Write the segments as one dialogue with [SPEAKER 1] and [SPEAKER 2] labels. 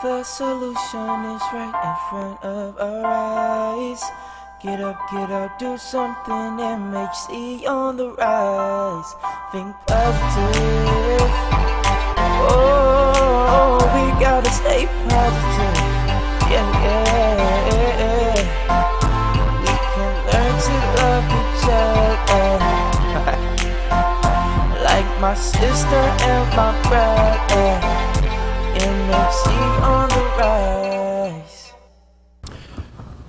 [SPEAKER 1] The solution is right in front of our eyes. Get up, do something. MHC on the rise. Think positive. Oh, we gotta stay positive. Yeah. We can learn to love each other. Like my sister and my brother. MHC on the rise.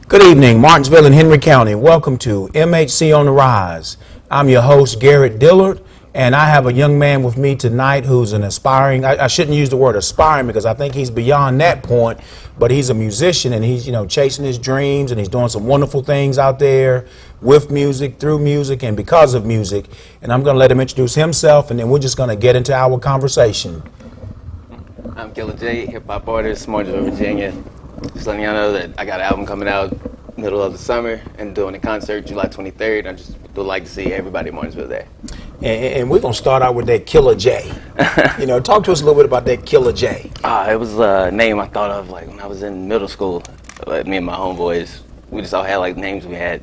[SPEAKER 2] Good evening, Martinsville and Henry County. Welcome to MHC on the Rise. I'm your host, Garrett Dillard, and I have a young man with me tonight who's an aspiring, I shouldn't use the word aspiring because I think he's beyond that point, but he's a musician and he's, chasing his dreams and he's doing some wonderful things out there with music, through music, and because of music. And I'm going to let him introduce himself and then we're just going to get into our conversation.
[SPEAKER 3] I'm Killa J, hip-hop artist, Martinsville, Virginia. Just letting y'all know that I got an album coming out middle of the summer and doing a concert July 23rd. I just would like to see everybody in Martinsville there.
[SPEAKER 2] And we're going to start out with that Killa J. Talk to us a little bit about that Killa J.
[SPEAKER 3] It was a name I thought of when I was in middle school. Me and my homeboys, we just all had names we had.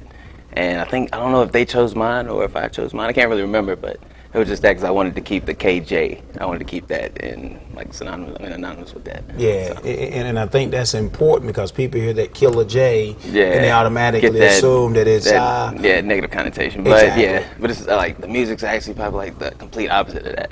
[SPEAKER 3] And I don't know if they chose mine or if I chose mine. I can't really remember, but it was just that because I wanted to keep the KJ. I wanted to keep that in synonymous with that.
[SPEAKER 2] Yeah, so. And I think that's important because people hear that Killa J and they automatically assume that it's
[SPEAKER 3] negative connotation.
[SPEAKER 2] Exactly.
[SPEAKER 3] But it's the music's actually probably the complete opposite of that.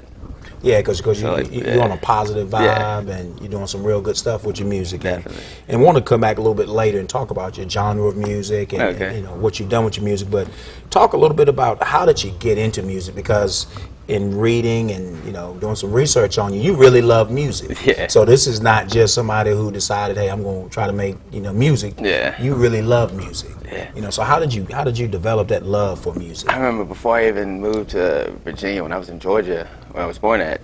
[SPEAKER 2] Yeah, because you're on a positive vibe and you're doing some real good stuff with your music.
[SPEAKER 3] Definitely.
[SPEAKER 2] And want to come back a little bit later and talk about your genre of music and what you've done with your music. But talk a little bit about how did you get into music, because in reading and doing some research on you, you really love music.
[SPEAKER 3] Yeah.
[SPEAKER 2] So this is not just somebody who decided, hey, I'm going to try to make music.
[SPEAKER 3] Yeah.
[SPEAKER 2] You really love music.
[SPEAKER 3] Yeah.
[SPEAKER 2] So how did you develop that love for music?
[SPEAKER 3] I remember before I even moved to Virginia, when I was in Georgia, where I was born at,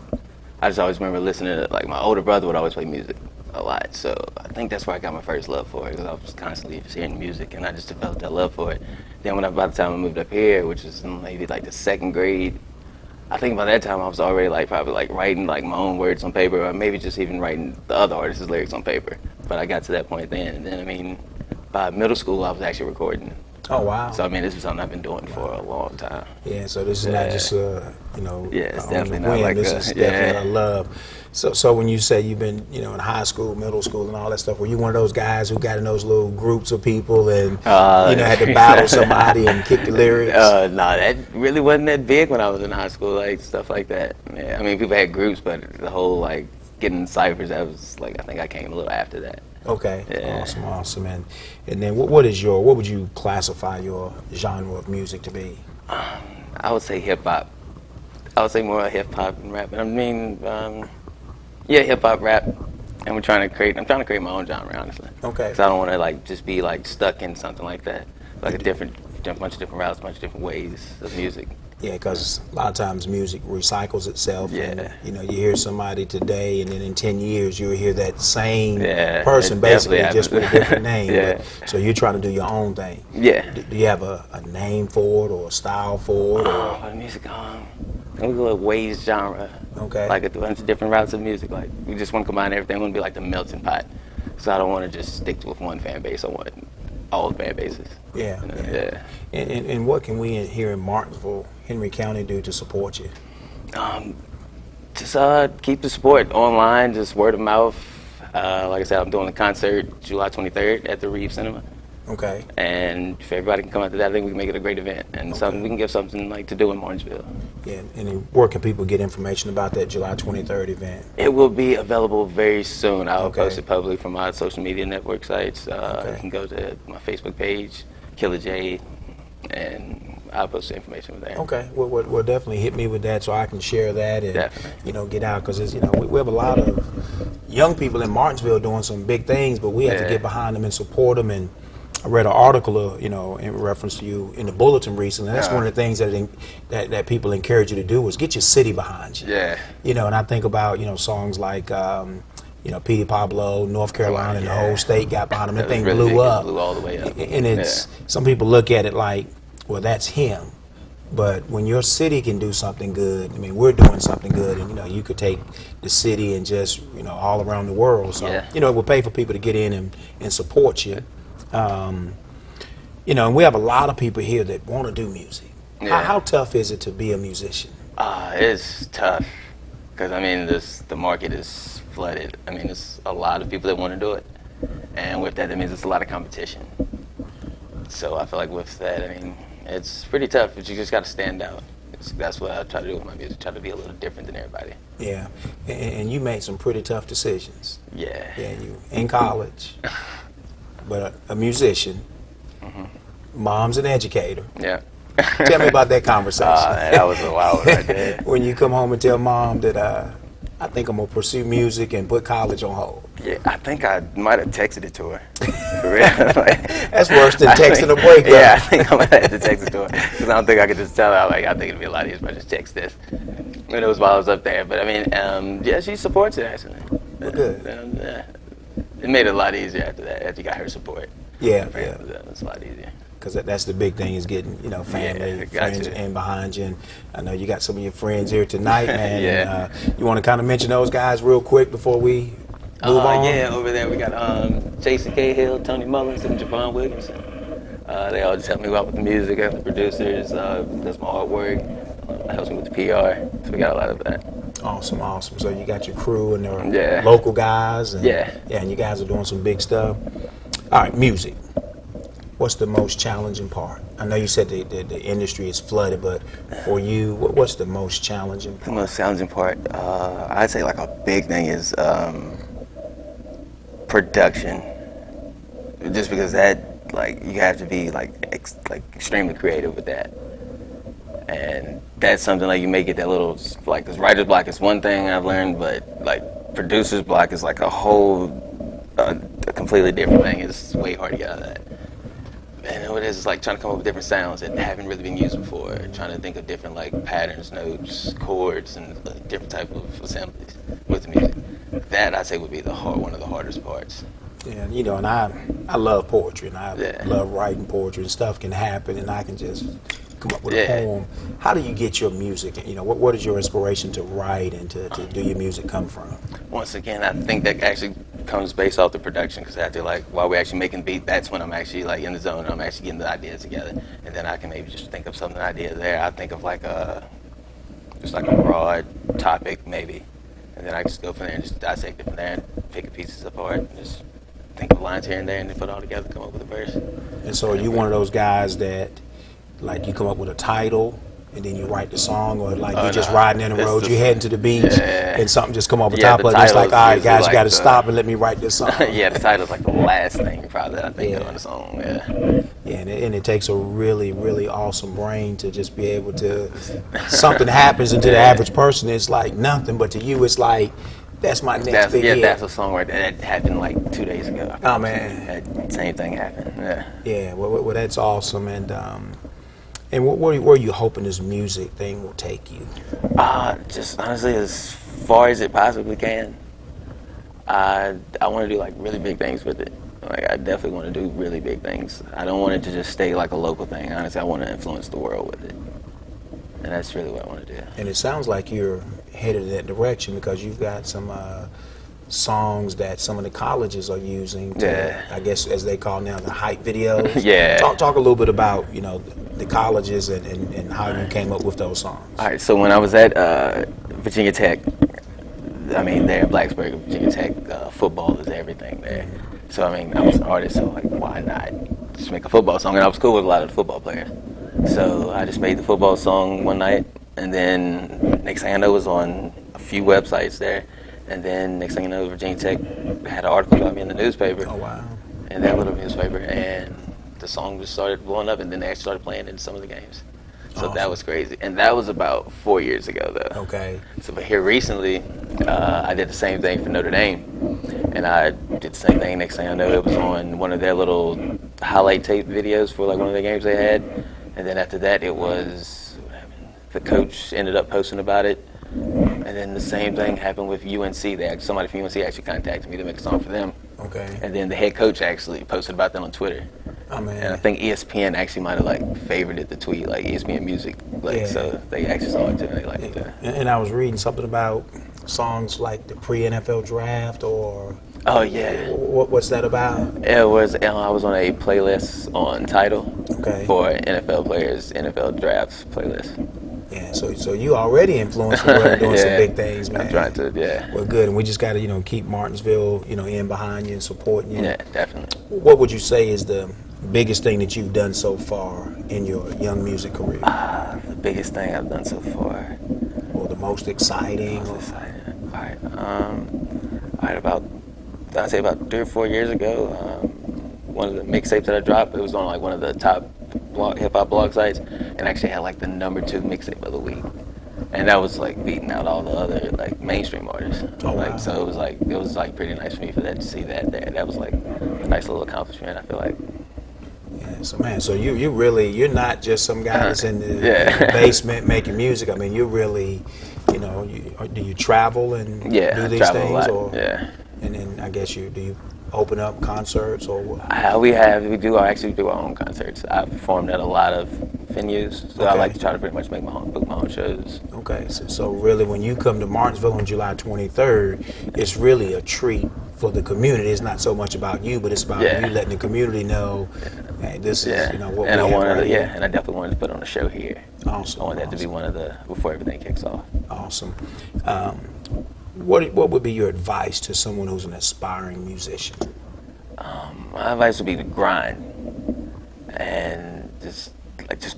[SPEAKER 3] I just always remember listening to my older brother would always play music a lot. So I think that's where I got my first love for it, because I was constantly just hearing music and I just developed that love for it. Then by the time I moved up here, which was in maybe the second grade, I think by that time I was already probably writing my own words on paper, or maybe just even writing the other artists' lyrics on paper. But I got to that point then, and then by middle school I was actually recording.
[SPEAKER 2] Oh wow!
[SPEAKER 3] So this is something I've been doing for a long time.
[SPEAKER 2] Yeah. So this is not just
[SPEAKER 3] it's definitely not
[SPEAKER 2] this is definitely a love. So when you say you've been in high school, middle school, and all that stuff, were you one of those guys who got in those little groups of people and had to battle somebody and kick the lyrics?
[SPEAKER 3] No, that really wasn't that big when I was in high school, stuff like that. Yeah, people had groups, but the whole getting ciphers, that was I think I came a little after that.
[SPEAKER 2] Okay,
[SPEAKER 3] yeah.
[SPEAKER 2] Awesome. And then what would you classify your genre of music to be?
[SPEAKER 3] I would say hip hop. I would say more hip hop and rap. Hip hop, rap, and I'm trying to create my own genre, honestly.
[SPEAKER 2] Okay.
[SPEAKER 3] Because I don't want to just be stuck in something like that, a bunch of different routes, a bunch of different ways of music.
[SPEAKER 2] Yeah, because a lot of times music recycles itself.
[SPEAKER 3] Yeah.
[SPEAKER 2] And, you hear somebody today, and then in 10 years you'll hear that same person basically just with a different name.
[SPEAKER 3] Yeah.
[SPEAKER 2] So you're trying to do your own thing.
[SPEAKER 3] Yeah.
[SPEAKER 2] Do you have a name for it or a style for it?
[SPEAKER 3] For the music, we go with ways genre.
[SPEAKER 2] Okay.
[SPEAKER 3] A bunch of different routes of music. We just want to combine everything. We want to be the melting pot. So I don't want to just stick with one fan base. I want all the fan bases.
[SPEAKER 2] Yeah.
[SPEAKER 3] Yeah.
[SPEAKER 2] And what can we here in Martinsville, Henry County, do to support you?
[SPEAKER 3] Just keep the support online, just word of mouth. Like I said, I'm doing a concert July 23rd at the Reeve Cinema.
[SPEAKER 2] Okay.
[SPEAKER 3] And if everybody can come out to that, I think we can make it a great event and something we can give something to do in Martinsville.
[SPEAKER 2] Yeah, and then where can people get information about that July 23rd event?
[SPEAKER 3] It will be available very soon. I'll post it publicly from my social media network sites. You can go to my Facebook page, Killa J, and I'll post the information there.
[SPEAKER 2] Okay, well definitely hit me with that so I can share that and
[SPEAKER 3] definitely.
[SPEAKER 2] Get out, because we have a lot of young people in Martinsville doing some big things, but we have to get behind them and support them. And I read an article, in reference to you in the bulletin recently. And that's one of the things that people encourage you to do is get your city behind you.
[SPEAKER 3] Yeah.
[SPEAKER 2] And I think about songs like Petey Pablo, North Carolina, and the whole state got behind him. That thing blew up.
[SPEAKER 3] Blew all the way up.
[SPEAKER 2] And it's some people look at it like, well, that's him. But when your city can do something good, I mean, we're doing something good, and you could take the city and just all around the world. So
[SPEAKER 3] Yeah.
[SPEAKER 2] it will pay for people to get in and support you. And we have a lot of people here that want to do music.
[SPEAKER 3] Yeah.
[SPEAKER 2] How tough is it to be a musician?
[SPEAKER 3] It's tough because the market is flooded. I mean, there's a lot of people that want to do it, and with that means it's a lot of competition. So I feel like with that, it's pretty tough, but you just got to stand out. That's what I try to do with my music, try to be a little different than everybody.
[SPEAKER 2] Yeah, and you made some pretty tough decisions.
[SPEAKER 3] Yeah.
[SPEAKER 2] Yeah, you in college, but a musician, mom's an educator.
[SPEAKER 3] Yeah.
[SPEAKER 2] Tell me about that conversation.
[SPEAKER 3] That was a wild one right there.
[SPEAKER 2] When you come home and tell mom that I think I'm gonna pursue music and put college on hold.
[SPEAKER 3] Yeah, I think I might have texted it to her. For real.
[SPEAKER 2] That's worse than texting a breakup.
[SPEAKER 3] Yeah, I think I might have to text it to her because I don't think I could just tell her. I think it'd be a lot easier if I just text this. And it was while I was up there, but yeah, she supports it actually.
[SPEAKER 2] Well, good.
[SPEAKER 3] Yeah. It made it a lot easier after that. After you got her support.
[SPEAKER 2] Yeah.
[SPEAKER 3] It's a lot easier.
[SPEAKER 2] Because that's the big thing is getting family, friends in behind you. And I know you got some of your friends here tonight, man.
[SPEAKER 3] Yeah.
[SPEAKER 2] And, you want to kind of mention those guys real quick before we move on?
[SPEAKER 3] Yeah, over there we got Jason Cahill, Tony Mullins, and Javon Williamson. They all just help me out with the music, help the producers, does my artwork, helps me with the PR. So we got a lot of that.
[SPEAKER 2] Awesome. So you got your crew and they're
[SPEAKER 3] Yeah.
[SPEAKER 2] local guys. And,
[SPEAKER 3] Yeah.
[SPEAKER 2] And you guys are doing some big stuff. All right, music. What's the most challenging part? I know you said the industry is flooded, but for you, what's the most challenging part?
[SPEAKER 3] The most challenging part, I'd say like a big thing is production. Just because that, you have to be extremely creative with that. And that's something you may get that little, because writer's block is one thing I've learned, but producer's block is a whole, a completely different thing. It's way hard to get out of that. And what it is trying to come up with different sounds that haven't really been used before. Trying to think of different patterns, notes, chords, and different type of assemblies with the music. That I'd say would be one of the hardest parts.
[SPEAKER 2] Yeah, and I love poetry, and I love writing poetry, and stuff can happen, and I can just come up with a poem. How do you get your music? What is your inspiration to write and to do your music come from?
[SPEAKER 3] Once again, I think that actually comes based off the production, because after while we're actually making beat, that's when I'm actually in the zone and I'm actually getting the ideas together, and then I can maybe just think of something idea there. I think of just a broad topic maybe, and then I just go from there and just dissect it from there and pick the pieces apart and just think of lines here and there and then put it all together, come up with a verse.
[SPEAKER 2] And so are you one of those guys that you come up with a title and then you write the song, or you're just riding in the road, you're heading to the beach, and something just come off the top of it, it's all right, guys, you got to stop and let me write this song.
[SPEAKER 3] Yeah, the title's the last thing probably that I think of on the song,
[SPEAKER 2] Yeah, and it takes a really, really awesome brain to just be able to, something happens, and to the average person it's nothing, but to you it's that's my next big hit.
[SPEAKER 3] That's a song right there. That happened 2 days ago.
[SPEAKER 2] Oh, man.
[SPEAKER 3] That same thing happened,
[SPEAKER 2] Yeah, well that's awesome, and where are you hoping this music thing will take you?
[SPEAKER 3] Just honestly, as far as it possibly can. I want to do really big things with it. I definitely want to do really big things. I don't want it to just stay a local thing. Honestly, I want to influence the world with it. And that's really what I want to do. And
[SPEAKER 2] it sounds like you're headed in that direction, because you've got some songs that some of the colleges are using to, I guess as they call now, the hype videos.
[SPEAKER 3] Yeah.
[SPEAKER 2] Talk a little bit about, the colleges and how you came up with those songs.
[SPEAKER 3] All right, so when I was at Virginia Tech, there in Blacksburg, Virginia Tech, football is everything there. So, I was an artist, so why not just make a football song? And I was cool with a lot of the football players. So I just made the football song one night, and then next thing I know, it was on a few websites there. And then next thing you know, Virginia Tech had an article about me in the newspaper.
[SPEAKER 2] Oh, wow.
[SPEAKER 3] In that little newspaper, and the song just started blowing up, and then they actually started playing in some of the games. So that was crazy. And that was about 4 years ago, though.
[SPEAKER 2] Okay.
[SPEAKER 3] So, but here recently, I did the same thing for Notre Dame. And I did the same thing. Next thing I know, it was on one of their little highlight tape videos for one of the games they had. And then after that, it was, the coach ended up posting about it. And then the same thing happened with UNC. Somebody from UNC actually contacted me to make a song for them.
[SPEAKER 2] Okay.
[SPEAKER 3] And then the head coach actually posted about that on Twitter.
[SPEAKER 2] Oh, man.
[SPEAKER 3] And I think ESPN actually might have like favorited the tweet, like ESPN Music, like
[SPEAKER 2] Yeah.
[SPEAKER 3] so they actually saw it too. And they liked it.
[SPEAKER 2] And I was reading something about songs like the pre-NFL draft or.
[SPEAKER 3] Oh yeah.
[SPEAKER 2] What's that about?
[SPEAKER 3] It was. I was on a playlist on Tidal for NFL players, NFL drafts playlist.
[SPEAKER 2] Yeah, so you already influenced the world doing some big things, man.
[SPEAKER 3] I'm trying to,
[SPEAKER 2] Well, good, and we just got to, keep Martinsville, in behind you and supporting you.
[SPEAKER 3] Yeah, definitely.
[SPEAKER 2] What would you say is the biggest thing that you've done so far in your young music career?
[SPEAKER 3] The biggest thing I've done so far.
[SPEAKER 2] Or the most exciting?
[SPEAKER 3] All right. I'd say about 3 or 4 years ago, one of the mixtapes that I dropped, it was on like one of the top hip hop blog sites, and actually had like the #2 mixtape of the week, and that was like beating out all the other like mainstream artists.
[SPEAKER 2] Wow.
[SPEAKER 3] So it was like pretty nice for me for that to see that there. That was like a nice little accomplishment. I feel like.
[SPEAKER 2] Yeah, so man, so you're not just some guy that's in the basement making music. I mean, you're really, do you travel and do these things,
[SPEAKER 3] a lot.
[SPEAKER 2] or and then I guess do you open up concerts or what?
[SPEAKER 3] We do actually do our own concerts. I've performed at a lot of venues, so I like to try to pretty much book my own shows.
[SPEAKER 2] Okay, so really when you come to Martinsville on July 23rd, it's really a treat for the community. It's not so much about you, but it's about you letting the community know, hey, this is what
[SPEAKER 3] and
[SPEAKER 2] we have right here.
[SPEAKER 3] and I definitely wanted to put on a show here.
[SPEAKER 2] Awesome.
[SPEAKER 3] I want that to be one of the before everything kicks off.
[SPEAKER 2] Awesome. What would be your advice to someone who's an aspiring musician?
[SPEAKER 3] My advice would be to grind, and just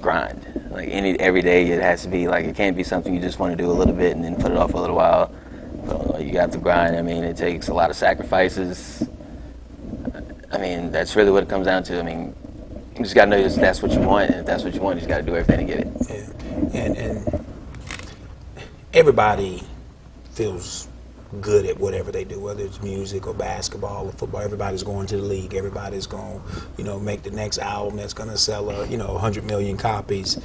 [SPEAKER 3] grind. Like every day, it has to be like it can't be something you just want to do a little bit and then put it off for a little while. You got to grind. I mean, it takes a lot of sacrifices. I mean, that's really what it comes down to. I mean, you just got to know that's what you want, and if that's what you want, you just got to do everything to get it.
[SPEAKER 2] Yeah. And everybody feels good at whatever they do, whether it's music or basketball or football. Everybody's going to the league. Everybody's going to, make the next album that's going to sell, 100 million copies.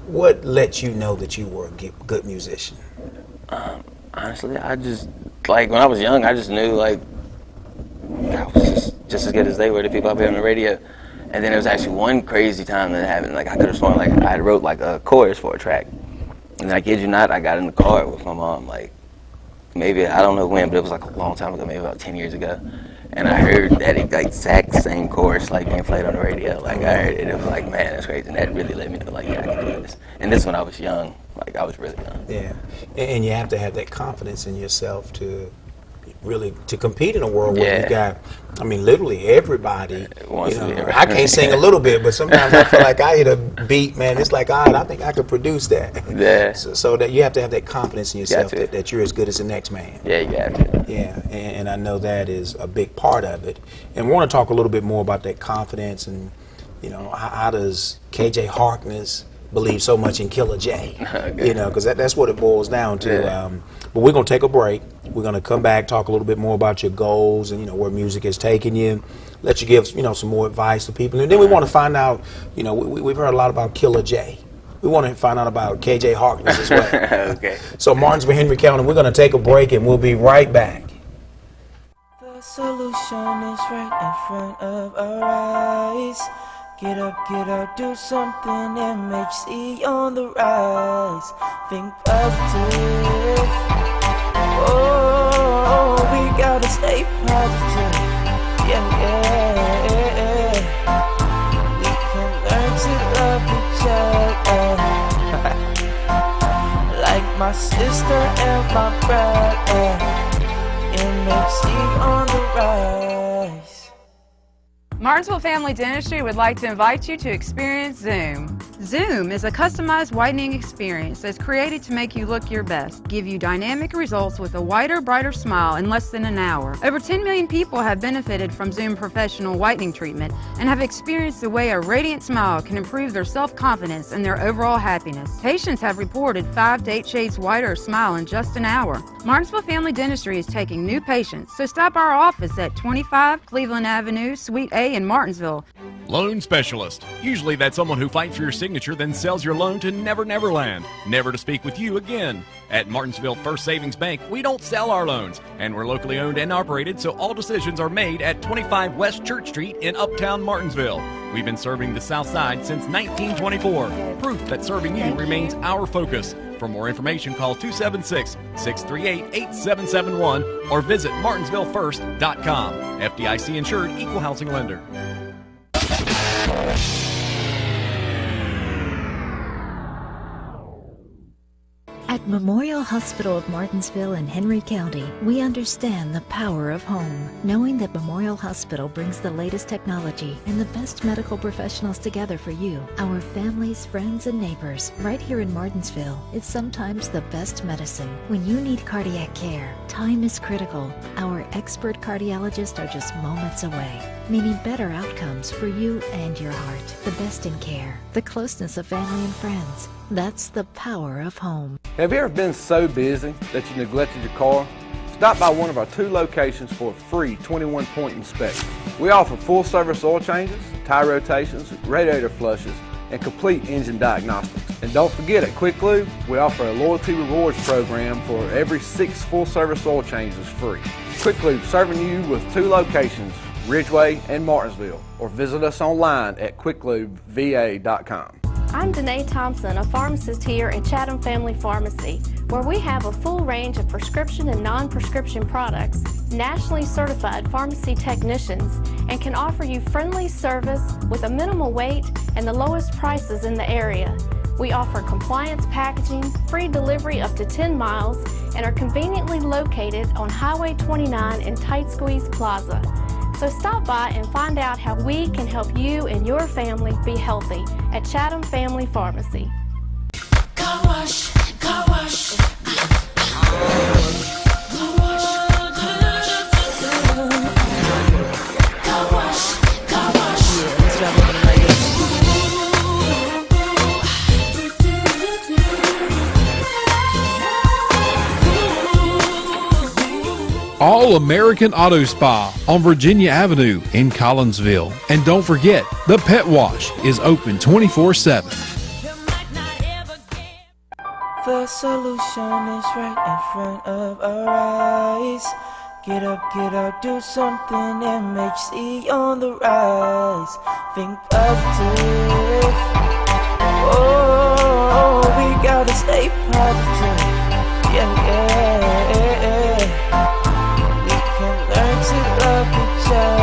[SPEAKER 2] What lets you know that you were a good musician?
[SPEAKER 3] Honestly, I just, when I was young, I just knew, I was just as good as they were, the people out here on the radio. And then there was actually one crazy time that happened. I could have sworn, I wrote, a chorus for a track. And I kid you not, I got in the car with my mom, maybe, I don't know when, but it was a long time ago, maybe about 10 years ago. And I heard that exact same chorus, being played on the radio. I heard it, it was man, that's crazy. And that really let me know, I can do this. And this when I was young, I was really young.
[SPEAKER 2] Yeah, and you have to have that confidence in yourself to really compete in a world where you got, literally everybody. I can't sing a little bit, but sometimes I feel like I hit a beat, man. It's all right, I think I could produce that.
[SPEAKER 3] Yeah.
[SPEAKER 2] So that you have to have that confidence in yourself that you're as good as the next man.
[SPEAKER 3] Yeah, you have to.
[SPEAKER 2] Yeah, and I know that is a big part of it. And we want to talk a little bit more about that confidence and, how does KJ Harkness believe so much in Killa J? Because that's what it boils down to.
[SPEAKER 3] Yeah.
[SPEAKER 2] But we're going to take a break. We're going to come back, talk a little bit more about your goals and, where music has taken you. Let you give, some more advice to people. And then we want to find out, we've heard a lot about Killa J. We want to find out about KJ Harkness as well.
[SPEAKER 3] Okay.
[SPEAKER 2] So Martinsville, Henry County, we're going to take a break and we'll be right back.
[SPEAKER 1] The solution is right in front of our eyes. Get up, do something. MHC on the rise. Think positive. Oh, we gotta stay positive. Yeah. We can learn to love each other. Like my sister and my brother. MHC on the rise.
[SPEAKER 4] Martinsville Family Dentistry would like to invite you to experience Zoom. Zoom is a customized whitening experience that's created to make you look your best, give you dynamic results with a whiter, brighter smile in less than an hour. Over 10 million people have benefited from Zoom professional whitening treatment and have experienced the way a radiant smile can improve their self-confidence and their overall happiness. Patients have reported 5 to 8 shades whiter smile in just an hour. Martinsville Family Dentistry is taking new patients, so stop our office at 25 Cleveland Avenue, Suite A in Martinsville.
[SPEAKER 5] Loan specialist. Usually that's someone who fights for your signature then sells your loan to Never Never Land, never to speak with you again. At Martinsville First Savings Bank, we don't sell our loans, and we're locally owned and operated, so all decisions are made at 25 West Church Street in Uptown Martinsville. We've been serving the South Side since 1924. Proof that serving you remains our focus. For more information, call 276-638-8771 or visit martinsvillefirst.com. FDIC insured, equal housing lender.
[SPEAKER 6] At Memorial Hospital of Martinsville in Henry County, we understand the power of home. Knowing that Memorial Hospital brings the latest technology and the best medical professionals together for you, our families, friends, and neighbors, right here in Martinsville, is sometimes the best medicine. When you need cardiac care, time is critical. Our expert cardiologists are just moments away, meaning better outcomes for you and your heart. The best in care, the closeness of family and friends. That's the power of home.
[SPEAKER 7] Have you ever been so busy that you neglected your car? Stop by one of our 2 locations for a free 21-point inspection. We offer full-service oil changes, tire rotations, radiator flushes, and complete engine diagnostics. And don't forget, at Quick Lube, we offer a loyalty rewards program for every 6 full-service oil changes free. Quick Lube serving you with 2 locations, Ridgeway and Martinsville, or visit us online at quicklubeva.com.
[SPEAKER 8] I'm Danae Thompson, a pharmacist here at Chatham Family Pharmacy, where we have a full range of prescription and non-prescription products, nationally certified pharmacy technicians, and can offer you friendly service with a minimal wait and the lowest prices in the area. We offer compliance packaging, free delivery up to 10 miles, and are conveniently located on Highway 29 in Tight Squeeze Plaza. So stop by and find out how we can help you and your family be healthy at Chatham Family Pharmacy.
[SPEAKER 1] Car wash, car wash.
[SPEAKER 9] All American Auto Spa on Virginia Avenue in Collinsville. And don't forget, the Pet Wash is open 24/7.
[SPEAKER 1] The solution is right in front of our eyes. Get up, do something. MHC on the rise. Think positive. Oh, we gotta stay positive. Yeah, yeah. To love each other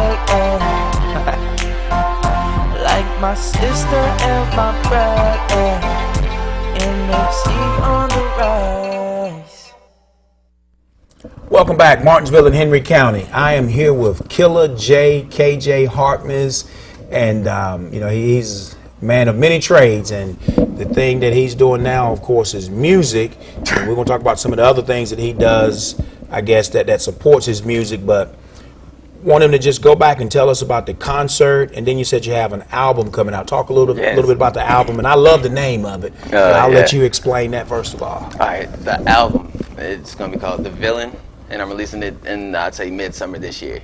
[SPEAKER 1] like my sister and my brother. MHC on the rise.
[SPEAKER 2] Welcome back, Martinsville and Henry County. I am here with Killa J, KJ Harkness, and he's a man of many trades, and the thing that he's doing now, of course, is music. And we're going to talk about some of the other things that he does, I guess, that supports his music, but want him to just go back and tell us about the concert, and then you said you have an album coming out. Talk a little bit about the album, and I love the name of it. I'll let you explain that first of all.
[SPEAKER 3] All right, the album, it's going to be called The Villain, and I'm releasing it in, I'd say, midsummer this year,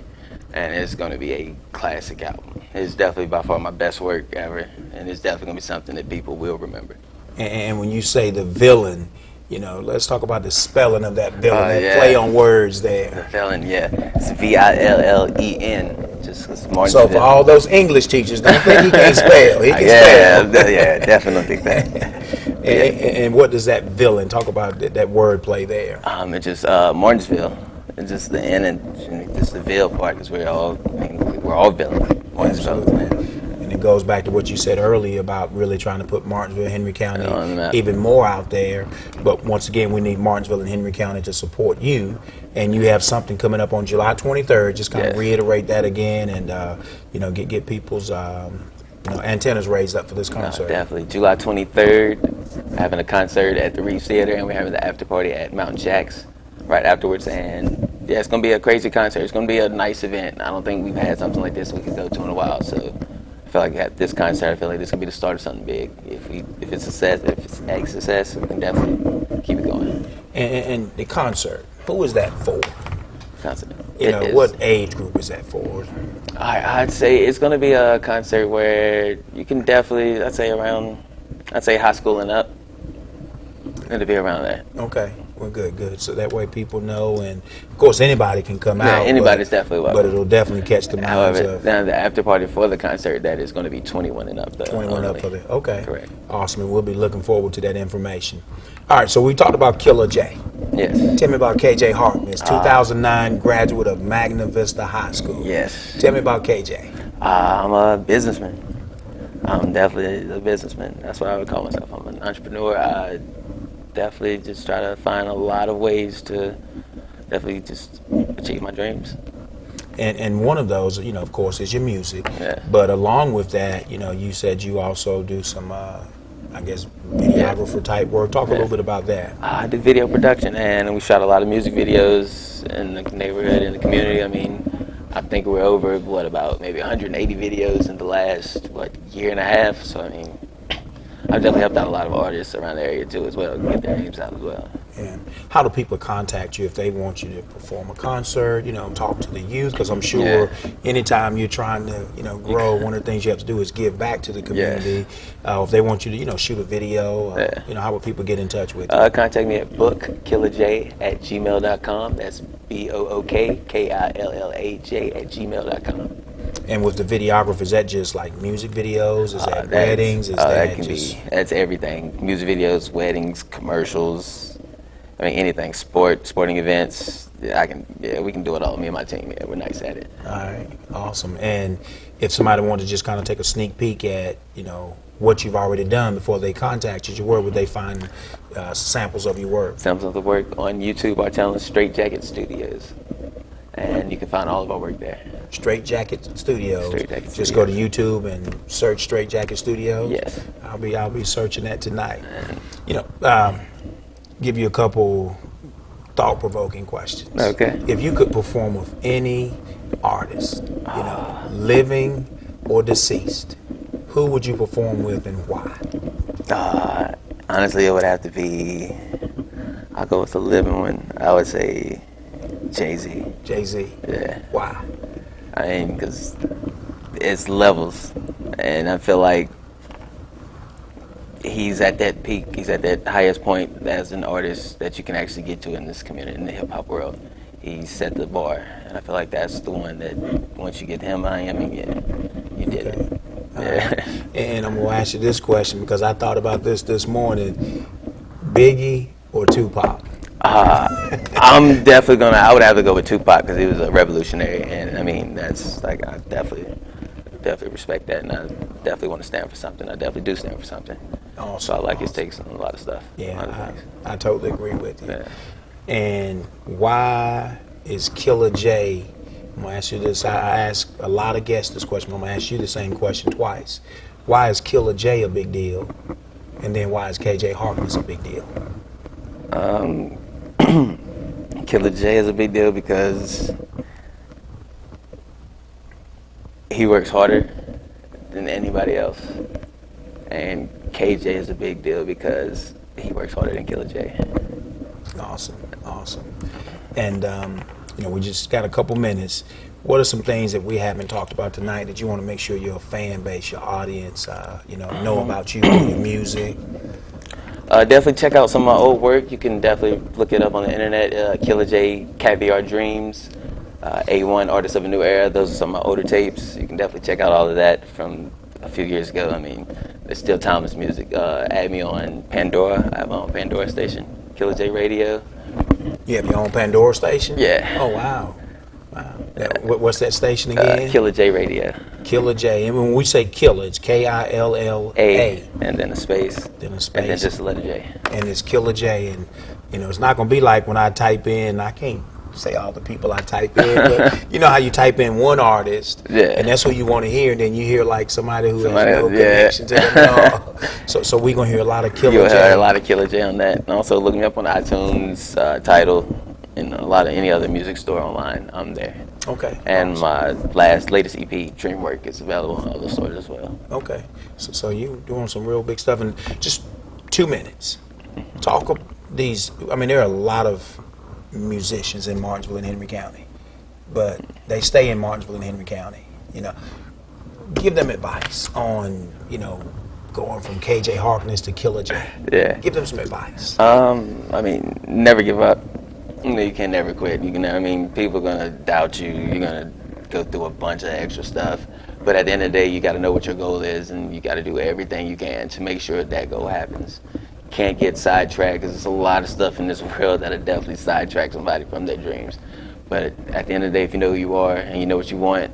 [SPEAKER 3] and it's going to be a classic album. It's definitely by far my best work ever, and it's definitely going to be something that people will remember.
[SPEAKER 2] And when you say The Villain, let's talk about the spelling of that villain, that play on words there.
[SPEAKER 3] The Villain, it's Villen. Just Martinsville.
[SPEAKER 2] So for all those English teachers, don't think he can't spell. He can spell.
[SPEAKER 3] Definitely think that.
[SPEAKER 2] And what does that villain, talk about that word play there?
[SPEAKER 3] It's just Martinsville. It's just the N and just the Ville part, because we're all villains. Martinsville, man.
[SPEAKER 2] It goes back to what you said earlier about really trying to put Martinsville and Henry County even more out there. But once again, we need Martinsville and Henry County to support you. And you have something coming up on July 23rd. Just kind of reiterate that again, and get people's antennas raised up for this concert.
[SPEAKER 3] Definitely. July 23rd, having a concert at the Reeves Theater, and we're having the after party at Mountain Jack's right afterwards. And it's going to be a crazy concert. It's going to be a nice event. I don't think we've had something like this we could go to in a while. So I feel like at this concert, I feel like this is going to be the start of something big. If it's a success, we can definitely keep it going.
[SPEAKER 2] And the concert, who is that for?
[SPEAKER 3] Concert.
[SPEAKER 2] You know, what age group is that for?
[SPEAKER 3] I'd say it's going to be a concert where you can definitely, I'd say high school and up. It'll be around there.
[SPEAKER 2] Okay. Well, good. So that way people know, and of course anybody can come out.
[SPEAKER 3] Anybody's definitely welcome.
[SPEAKER 2] But it'll definitely catch the minds
[SPEAKER 3] However,
[SPEAKER 2] of.
[SPEAKER 3] now the after party for the concert, that is going to be 21 and up.
[SPEAKER 2] 21 up for the. Okay.
[SPEAKER 3] Correct.
[SPEAKER 2] Awesome, and we'll be looking forward to that information. All right, so we talked about Killa J.
[SPEAKER 3] Yes.
[SPEAKER 2] Tell me about KJ Harkness, 2009 graduate of Magna Vista High School.
[SPEAKER 3] Yes.
[SPEAKER 2] Tell me about KJ.
[SPEAKER 3] I'm a businessman. I'm definitely a businessman. That's what I would call myself. I'm an entrepreneur. I definitely just try to find a lot of ways to definitely just achieve my dreams.
[SPEAKER 2] And one of those, you know, of course, is your music.
[SPEAKER 3] Yeah.
[SPEAKER 2] But along with that, you know, you said you also do some, I guess, videographer type work. Talk a little bit about that.
[SPEAKER 3] I do video production, and we shot a lot of music videos in the neighborhood, in the community. I mean, I think we're over, about maybe 180 videos in the last, year and a half. So, I mean, I've definitely helped out a lot of artists around the area too, as well, get their names out as well.
[SPEAKER 2] And how do people contact you if they want you to perform a concert? You know, talk to the youth, because I'm sure anytime you're trying to, you know, grow, one of the things you have to do is give back to the community. If they want you to, you know, shoot a video, you know, how would people get in touch with you?
[SPEAKER 3] Contact me at bookkillaj@gmail.com. That's BOOKKILLAJ@gmail.com.
[SPEAKER 2] And with the videographer, is that just like music videos? Is that weddings? Is that just...
[SPEAKER 3] That's everything. Music videos, weddings, commercials. I mean, anything. Sporting events. We can do it all. Me and my team. Yeah, we're nice at it.
[SPEAKER 2] All right, awesome. And if somebody wanted to just kind of take a sneak peek at, you know, what you've already done before they contacted you, where would they find samples of your work?
[SPEAKER 3] Samples of the work on YouTube. Our channel is Straight Jacket Studios, and you can find all of our work there.
[SPEAKER 2] Straight Jacket Studios.
[SPEAKER 3] Straight Jacket
[SPEAKER 2] Just
[SPEAKER 3] Studios.
[SPEAKER 2] go to YouTube and search Straight Jacket Studios.
[SPEAKER 3] Yes.
[SPEAKER 2] I'll be searching that tonight. You know, give you a couple thought-provoking questions.
[SPEAKER 3] Okay.
[SPEAKER 2] If you could perform with any artist, you know, living or deceased, who would you perform with and why?
[SPEAKER 3] Honestly, it would have to be. I'll go with the living one. I would say Jay-Z.
[SPEAKER 2] Jay-Z.
[SPEAKER 3] Yeah.
[SPEAKER 2] Why?
[SPEAKER 3] I mean, because it's levels, and I feel like he's at that peak. He's at that highest point as an artist that you can actually get to in this community, in the hip hop world. He set the bar, and I feel like that's the one that once you get him, you did it. Yeah.
[SPEAKER 2] And I'm gonna ask you this question because I thought about this morning: Biggie or Tupac?
[SPEAKER 3] I'm definitely I would have to go with Tupac because he was a revolutionary, and I mean that's like I definitely respect that, and I definitely want to stand for something. I definitely do stand for something.
[SPEAKER 2] Awesome.
[SPEAKER 3] So I like his takes on a lot of stuff.
[SPEAKER 2] Yeah, I totally agree with you.
[SPEAKER 3] Yeah.
[SPEAKER 2] And why is Killa J? I'm gonna ask you this. I ask a lot of guests this question. I'm gonna ask you the same question twice. Why is Killa J a big deal? And then why is KJ Harkness a big deal?
[SPEAKER 3] Killa J is a big deal because he works harder than anybody else, and KJ is a big deal because he works harder than Killa J.
[SPEAKER 2] Awesome. And you know, we just got a couple minutes. What are some things that we haven't talked about tonight that you want to make sure your fan base, your audience, know about you and your music?
[SPEAKER 3] Definitely check out some of my old work. You can definitely look it up on the internet. Killa J, Caviar Dreams, A1, Artists of a New Era. Those are some of my older tapes. You can definitely check out all of that from a few years ago. I mean, it's still timeless music. Add me on Pandora. I have my own Pandora station, Killa J Radio.
[SPEAKER 2] You have your own Pandora station?
[SPEAKER 3] Yeah.
[SPEAKER 2] Oh, wow. What's that station again?
[SPEAKER 3] Killa J Radio.
[SPEAKER 2] Killa J. And when we say Killa, it's K-I-L-L-A.
[SPEAKER 3] And then a space.
[SPEAKER 2] Then a space.
[SPEAKER 3] And then just a letter J.
[SPEAKER 2] And it's Killa J. And, you know, it's not going to be like when I type in, I can't say all the people I type in, but you know how you type in one artist, and that's who you want to hear, and then you hear like somebody who has no connection to them at all. So we're going to hear a lot of Killa J.
[SPEAKER 3] You'll hear a lot of Killa J on that. And also look me up on iTunes, Tidal, and a lot of any other music store online. I'm there.
[SPEAKER 2] Okay.
[SPEAKER 3] And my latest EP, Dreamwork, is available on other stores as well.
[SPEAKER 2] Okay. So you doing some real big stuff in just 2 minutes. Talk of these. I mean, there are a lot of musicians in Martinsville and Henry County. but they stay in Martinsville and Henry County. You know, give them advice on, you know, going from KJ Harkness to Killa J.
[SPEAKER 3] Yeah.
[SPEAKER 2] Give them some advice.
[SPEAKER 3] I mean, never give up. You know, you can never quit. You can. I mean, people are gonna doubt you. You're gonna go through a bunch of extra stuff. But at the end of the day, you got to know what your goal is, and you got to do everything you can to make sure that goal happens. Can't get sidetracked, because there's a lot of stuff in this world that'll definitely sidetrack somebody from their dreams. But at the end of the day, if you know who you are and you know what you want,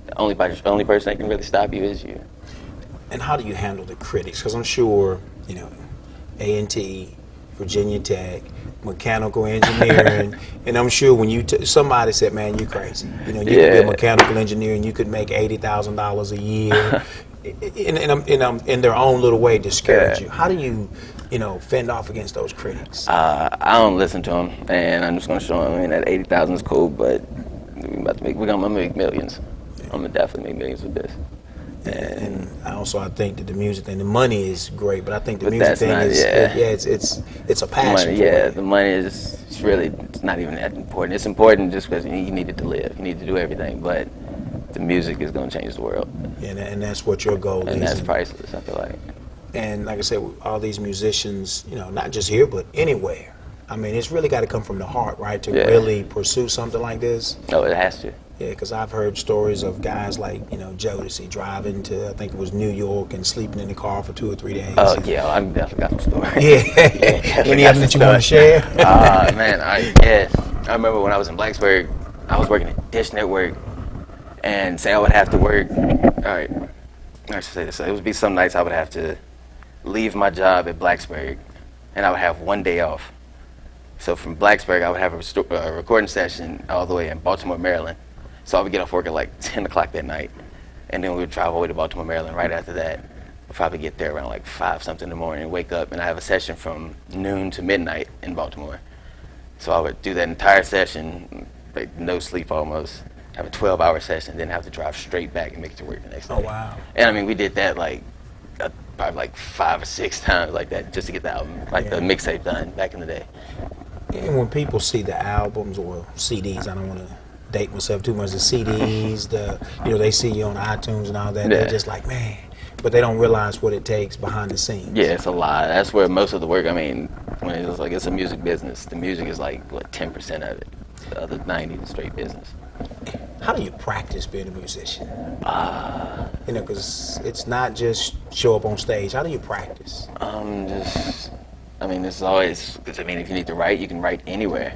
[SPEAKER 3] the only person that can really stop you is you.
[SPEAKER 2] And how do you handle the critics? Because I'm sure, you know, A&T, Virginia Tech, mechanical engineering, and I'm sure when you somebody said, "Man, you crazy." You know, you could be a mechanical engineer and you could make $80,000 a year, in their own little way, discourage you. How do you, you know, fend off against those critics?
[SPEAKER 3] I don't listen to them, and I'm just gonna show them. I mean, that 80,000 is cool, but we're gonna make millions. I'm gonna definitely make millions with this.
[SPEAKER 2] And I think that the music thing, the money is great, but I think the music thing is, it's a passion.
[SPEAKER 3] The money is it's not even that important. It's important just because you need it to live. You need to do everything, but the music is going to change the world.
[SPEAKER 2] And that's what your goal is.
[SPEAKER 3] And that's priceless, I feel like.
[SPEAKER 2] And like I said, all these musicians, you know, not just here, but anywhere. I mean, it's really got to come from the heart, right, to really pursue something like this.
[SPEAKER 3] Oh, it has to.
[SPEAKER 2] Yeah, because I've heard stories of guys like, you know, Jodeci driving to, I think it was New York, and sleeping in the car for 2 or 3 days.
[SPEAKER 3] Oh, yeah, I definitely got some stories.
[SPEAKER 2] Yeah. Any of them that you want to share?
[SPEAKER 3] Man, I remember when I was in Blacksburg, I was working at Dish Network, and say I would have to work, I should say this, it would be some nights I would have to leave my job at Blacksburg, and I would have 1 day off. So from Blacksburg, I would have a recording session all the way in Baltimore, Maryland. So I would get off work at like 10 o'clock that night, and then we would travel away to Baltimore, Maryland right after that. I'd probably get there around like 5-something in the morning and wake up, and I have a session from noon to midnight in Baltimore. So I would do that entire session, like no sleep almost, have a 12-hour session, then have to drive straight back and make it to work the next day.
[SPEAKER 2] Oh, wow.
[SPEAKER 3] And I mean, we did that like probably like 5 or 6 times like that just to get the album, like the mixtape done back in the day.
[SPEAKER 2] And when people see the albums or CDs, I don't want to date myself too much, the CDs, they see you on iTunes and all that, they're just like, man, but they don't realize what it takes behind the scenes.
[SPEAKER 3] Yeah, it's a lot. That's where most of the work, I mean, when it's like, it's a music business, the music is like, 10% of it. The other 90% is straight business.
[SPEAKER 2] How do you practice being a musician? You know, because it's not just show up on stage. How do you practice?
[SPEAKER 3] It's always, because if you need to write, you can write anywhere.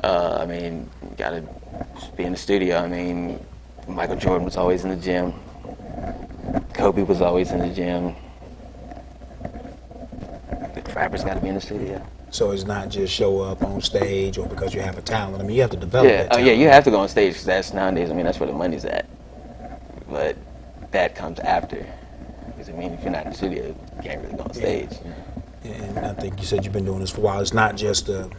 [SPEAKER 3] You gotta be in the studio. I mean, Michael Jordan was always in the gym. Kobe was always in the gym. The rappers gotta be in the studio.
[SPEAKER 2] So it's not just show up on stage or because you have a talent. I mean, you have to develop that talent.
[SPEAKER 3] Oh yeah, you have to go on stage, because that's nowadays, that's where the money's at. But that comes after. Because if you're not in the studio, you can't really go on stage.
[SPEAKER 2] And I think you said you've been doing this for a while. It's not just a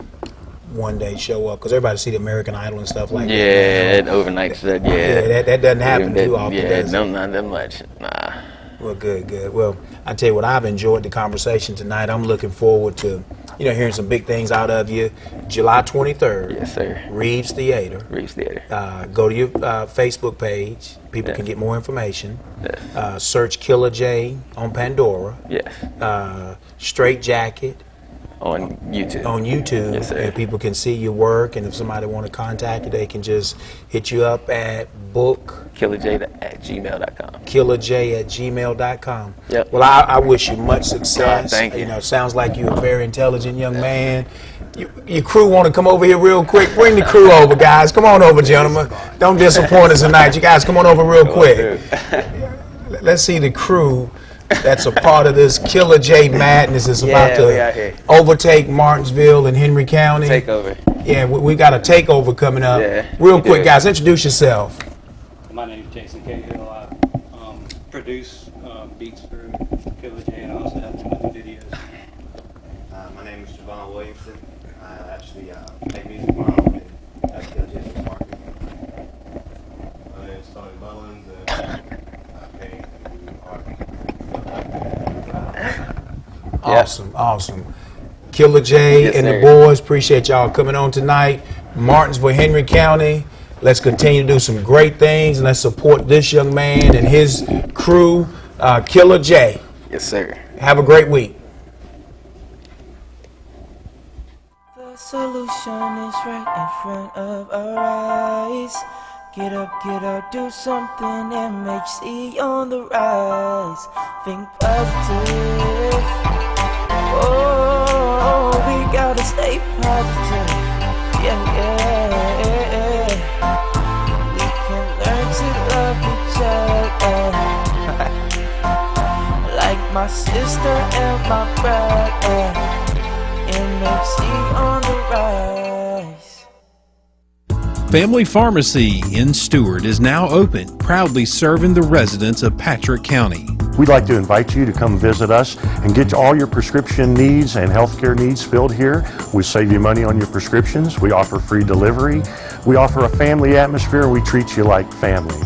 [SPEAKER 2] one-day show up, because everybody see the American Idol and stuff like that.
[SPEAKER 3] Yeah, that overnight stuff,
[SPEAKER 2] that doesn't happen too often.
[SPEAKER 3] Yeah, not that much. Nah.
[SPEAKER 2] Well, good. Well, I tell you what, I've enjoyed the conversation tonight. I'm looking forward to, hearing some big things out of you. July 23rd.
[SPEAKER 3] Yes, sir.
[SPEAKER 2] Reeves Theater. Go to your Facebook page. People can get more information.
[SPEAKER 3] Yes.
[SPEAKER 2] Search Killa J on Pandora.
[SPEAKER 3] Yes.
[SPEAKER 2] Straight Jacket.
[SPEAKER 3] On YouTube.
[SPEAKER 2] Yes, sir. And people can see your work, and if somebody want to contact you, they can just hit you up at
[SPEAKER 3] KillaJ@gmail.com.
[SPEAKER 2] KillaJ@gmail.com.
[SPEAKER 3] Yep.
[SPEAKER 2] Well, I wish you much success.
[SPEAKER 3] Thank you.
[SPEAKER 2] It sounds like you're a very intelligent young man. Your crew want to come over here real quick. Bring the crew over, guys. Come on over, gentlemen. Don't disappoint us tonight. You guys come on over real quick. Let's see the crew that's a part of this Killa J madness is about to overtake Martinsville and Henry County.
[SPEAKER 3] Takeover.
[SPEAKER 2] Yeah, we got a takeover coming up.
[SPEAKER 3] Yeah,
[SPEAKER 2] real quick, guys, introduce yourself.
[SPEAKER 10] My name is Jason KJ. I produce beats for Killa J, and I also have some other videos.
[SPEAKER 11] My name is Javon Williamson. I actually make music of my own at Killa J's market. My name is Tony Mullins, and I paint and do art.
[SPEAKER 2] Awesome. Killa J and the boys, appreciate y'all coming on tonight. Martinsville, Henry County. Let's continue to do some great things, and let's support this young man and his crew, Killa J.
[SPEAKER 3] Yes, sir.
[SPEAKER 2] Have a great week.
[SPEAKER 1] The solution is right in front of our eyes. Get up, do something. MHC on the rise. Think positive. Oh, we gotta stay positive. Yeah. We can learn to love each other. Like my sister and my brother. MHC on the rise.
[SPEAKER 9] Family Pharmacy in Stewart is now open, proudly serving the residents of Patrick County.
[SPEAKER 12] We'd like to invite you to come visit us and get all your prescription needs and healthcare needs filled here. We save you money on your prescriptions. We offer free delivery. We offer a family atmosphere, and we treat you like family.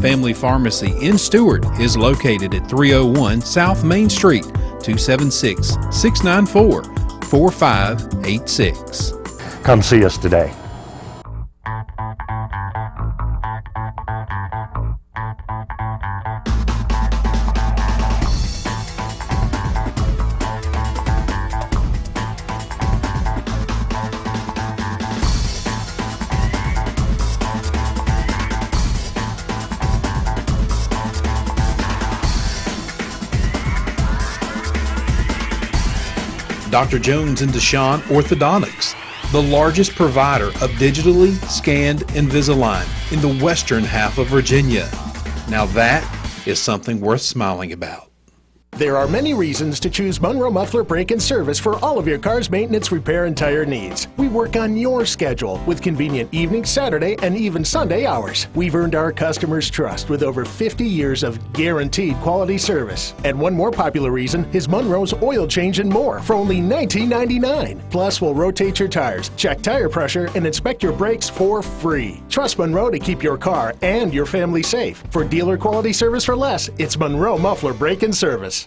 [SPEAKER 9] Family Pharmacy in Stewart is located at 301 South Main Street, 276-694-4586.
[SPEAKER 12] Come see us today.
[SPEAKER 9] Dr. Jones and Deshawn Orthodontics, the largest provider of digitally scanned Invisalign in the western half of Virginia. Now that is something worth smiling about.
[SPEAKER 13] There are many reasons to choose Monroe Muffler Brake and Service for all of your car's maintenance, repair, and tire needs. We work on your schedule with convenient evening, Saturday, and even Sunday hours. We've earned our customers' trust with over 50 years of guaranteed quality service. And one more popular reason is Monroe's Oil Change and More for only $19.99. Plus, we'll rotate your tires, check tire pressure, and inspect your brakes for free. Trust Monroe to keep your car and your family safe. For dealer quality service for less, it's Monroe Muffler Brake and Service.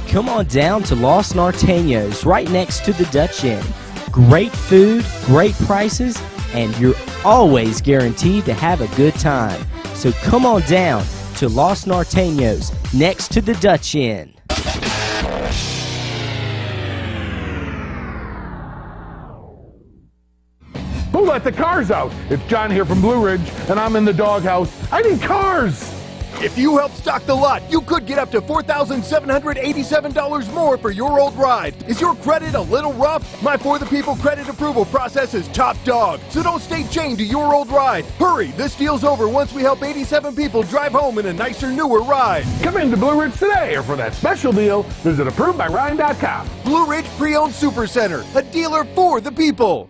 [SPEAKER 14] Come on down to Los Norteños, right next to the Dutch Inn. Great food, great prices, and you're always guaranteed to have a good time. So come on down to Los Norteños, next to the Dutch Inn.
[SPEAKER 15] Who let the cars out? It's John here from Blue Ridge, and I'm in the doghouse. I need cars!
[SPEAKER 16] If you help stock the lot, you could get up to $4,787 more for your old ride. Is your credit a little rough? My For the People credit approval process is top dog, so don't stay chained to your old ride. Hurry, this deal's over once we help 87 people drive home in a nicer, newer ride.
[SPEAKER 15] Come into Blue Ridge today, or for that special deal, visit ApprovedByRyan.com.
[SPEAKER 16] Blue Ridge Pre-Owned Super Center, a dealer for the people.